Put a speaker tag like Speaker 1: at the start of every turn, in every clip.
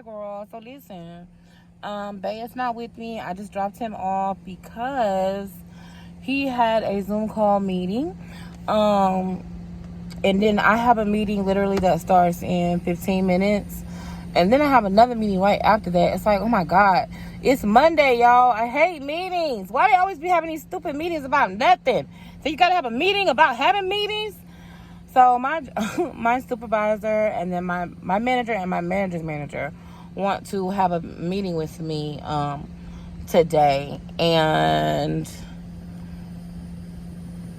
Speaker 1: girl. So listen, Bay is not with me. I just dropped him off because he had a Zoom call meeting. And then I have a meeting literally that starts in 15 minutes. And then I have another meeting right after that. It's like, oh my God, it's Monday, y'all. I hate meetings. Why they always be having these stupid meetings about nothing? So you gotta have a meeting about having meetings? So my supervisor and then my manager and my manager's manager want to have a meeting with me today. And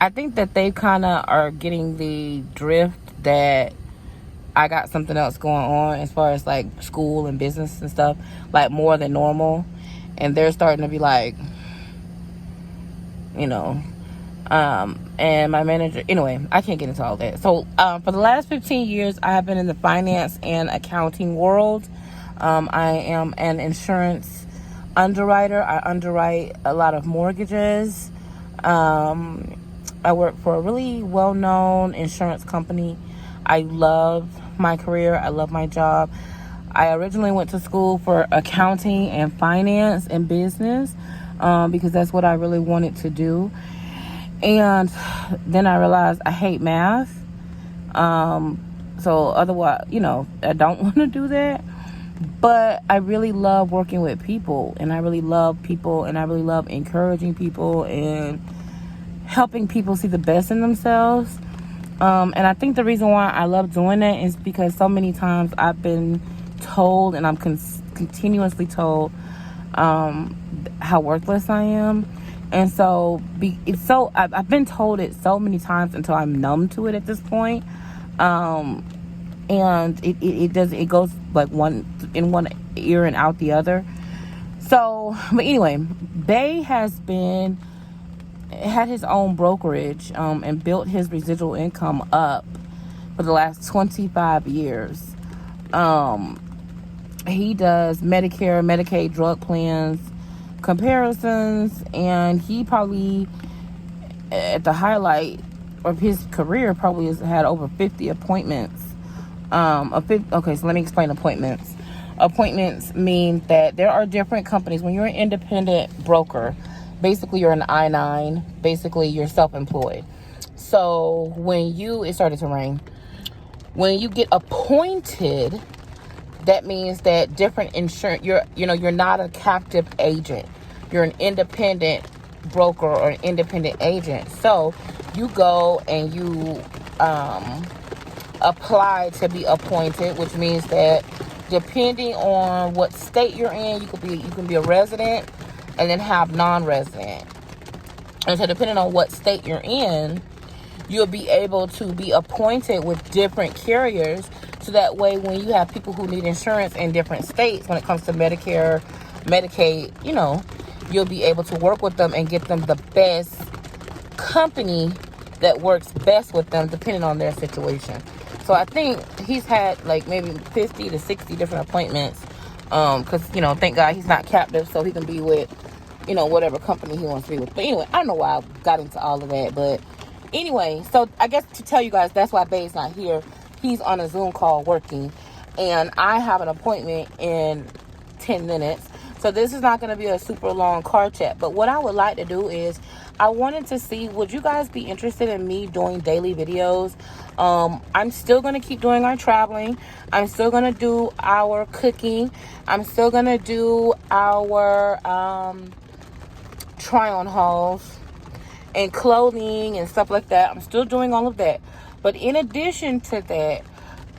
Speaker 1: I think that they kind of are getting the drift that I got something else going on as far as like school and business and stuff, like more than normal. And they're starting to be like, you know, and my manager, anyway, I can't get into all that. So for the last 15 years, I have been in the finance and accounting world. I am an insurance underwriter. I underwrite a lot of mortgages. I work for a really well-known insurance company. I love my career. I love my job. I originally went to school for accounting and finance and business because that's what I really wanted to do. And then I realized I hate math. So otherwise, I don't want to do that. But I really love working with people, and I really love people, and I really love encouraging people and helping people see the best in themselves. And I think the reason why I love doing that is because so many times I've been told, and I'm continuously told, how worthless I am. And so I've been told it so many times until I'm numb to it at this point. And it goes like one in one ear and out the other. So, but anyway, Bay had his own brokerage, and built his residual income up for the last 25 years. He does Medicare, Medicaid, drug plans, comparisons, and he probably at the highlight of his career probably has had over 50 appointments. Okay, so let me explain appointments. Appointments mean that there are different companies. When you're an independent broker, basically you're an I-9, basically you're self-employed. So it started to rain. When you get appointed, that means that different insurance, you're not a captive agent. You're an independent broker or an independent agent. So you go and you apply to be appointed, which means that depending on what state you're in, you can be a resident and then have non-resident. And so depending on what state you're in, you'll be able to be appointed with different carriers. So that way, when you have people who need insurance in different states, when it comes to Medicare, Medicaid, you'll be able to work with them and get them the best company that works best with them, depending on their situation. So I think he's had like maybe 50 to 60 different appointments. Because, thank God he's not captive, so he can be with, whatever company he wants to be with. But anyway, I don't know why I got into all of that. But anyway, so I guess to tell you guys, that's why Bay's not here. He's on a Zoom call working. And I have an appointment in 10 minutes. So this is not going to be a super long car chat. But what I would like to do is, I wanted to see, would you guys be interested in me doing daily videos? I'm still going to keep doing our traveling. I'm still going to do our cooking. I'm still going to do our try-on hauls and clothing and stuff like that. I'm still doing all of that. But in addition to that,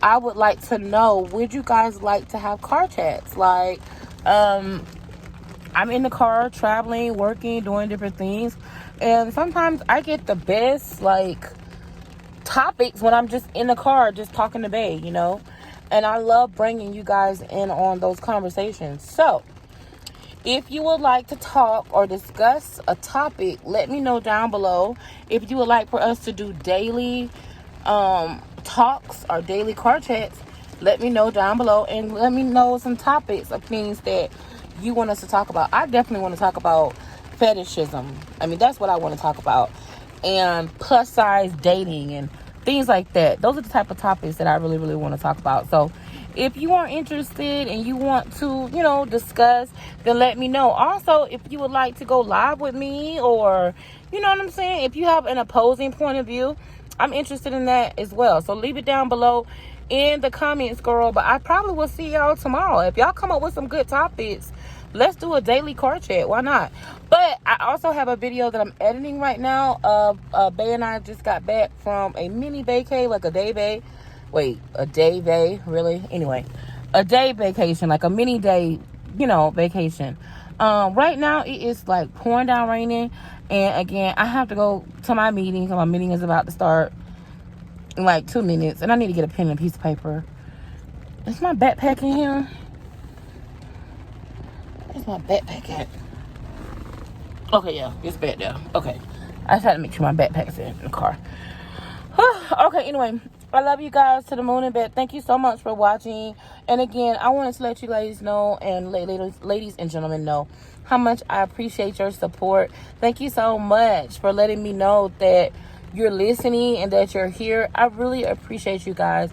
Speaker 1: I would like to know, would you guys like to have car chats? Like, I'm in the car, traveling, working, doing different things. And sometimes I get the best, topics when I'm just in the car, just talking to Bay, And I love bringing you guys in on those conversations. So, if you would like to talk or discuss a topic, let me know down below. If you would like for us to do daily talks or daily car chats, let me know down below. And let me know some topics of things that you want us to talk about. I definitely want to talk about fetishism. That's what I want to talk about. And plus size dating and things like that. Those are the type of topics that I really, really want to talk about. So if you are interested and you want to, you know, discuss, then let me know. Also, if you would like to go live with me, or, you know what I'm saying, if you have an opposing point of view, I'm interested in that as well. So leave it down below in the comments, girl. But I probably will see y'all tomorrow. If y'all come up with some good topics, let's do a daily car chat. Why not? But I also have a video that I'm editing right now of Bay and I just got back from a mini vacay, like a day vacay. Wait, a day vacay, really? Anyway, a day vacation, like a mini day, you know, vacation. Right now it is like pouring down raining, and again I have to go to my meeting because my meeting is about to start in like 2 minutes, and I need to get a pen and a piece of paper. Is my backpack in here? Where's my backpack at? Okay, yeah, it's back there. Okay, I just had to make sure my backpack's in the car. Okay, anyway, I love you guys to the moon and back. Thank you so much for watching. And again, I wanted to let you ladies know, and ladies and gentlemen know, how much I appreciate your support. Thank you so much for letting me know that you're listening and that you're here. I really appreciate you guys.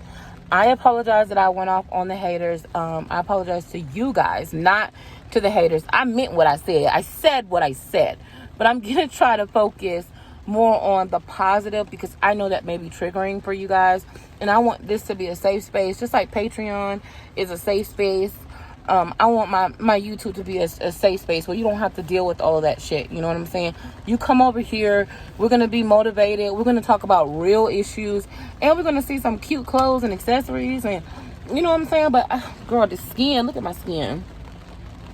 Speaker 1: I apologize that I went off on the haters. I apologize to you guys, not to the haters. I meant what I said. I said what I said. But I'm going to try to focus more on the positive, because I know that may be triggering for you guys. And I want this to be a safe space, just like Patreon is a safe space. I want my YouTube to be a safe space where you don't have to deal with all of that shit. You know what I'm saying? You come over here, we're going to be motivated. We're going to talk about real issues. And we're going to see some cute clothes and accessories. And you know what I'm saying? But, girl, the skin. Look at my skin.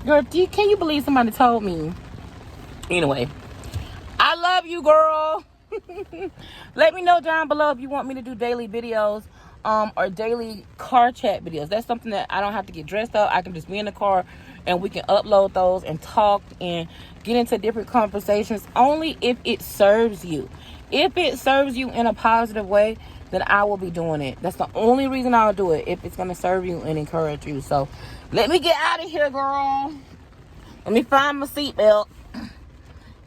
Speaker 1: Girl, can you believe somebody told me? Anyway, I love you, girl. Let me know down below if you want me to do daily videos. Or daily car chat videos. That's something that I don't have to get dressed up. I can just be in the car and we can upload those and talk and get into different conversations, only if it serves you. If it serves you in a positive way, then I will be doing it. That's the only reason I'll do it, if it's going to serve you and encourage you. So let me get out of here, girl. Let me find my seatbelt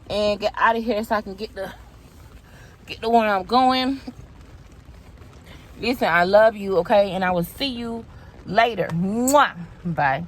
Speaker 1: and get out of here so I can get the one I'm going. Listen, I love you, okay? And I will see you later. Mwah. Bye.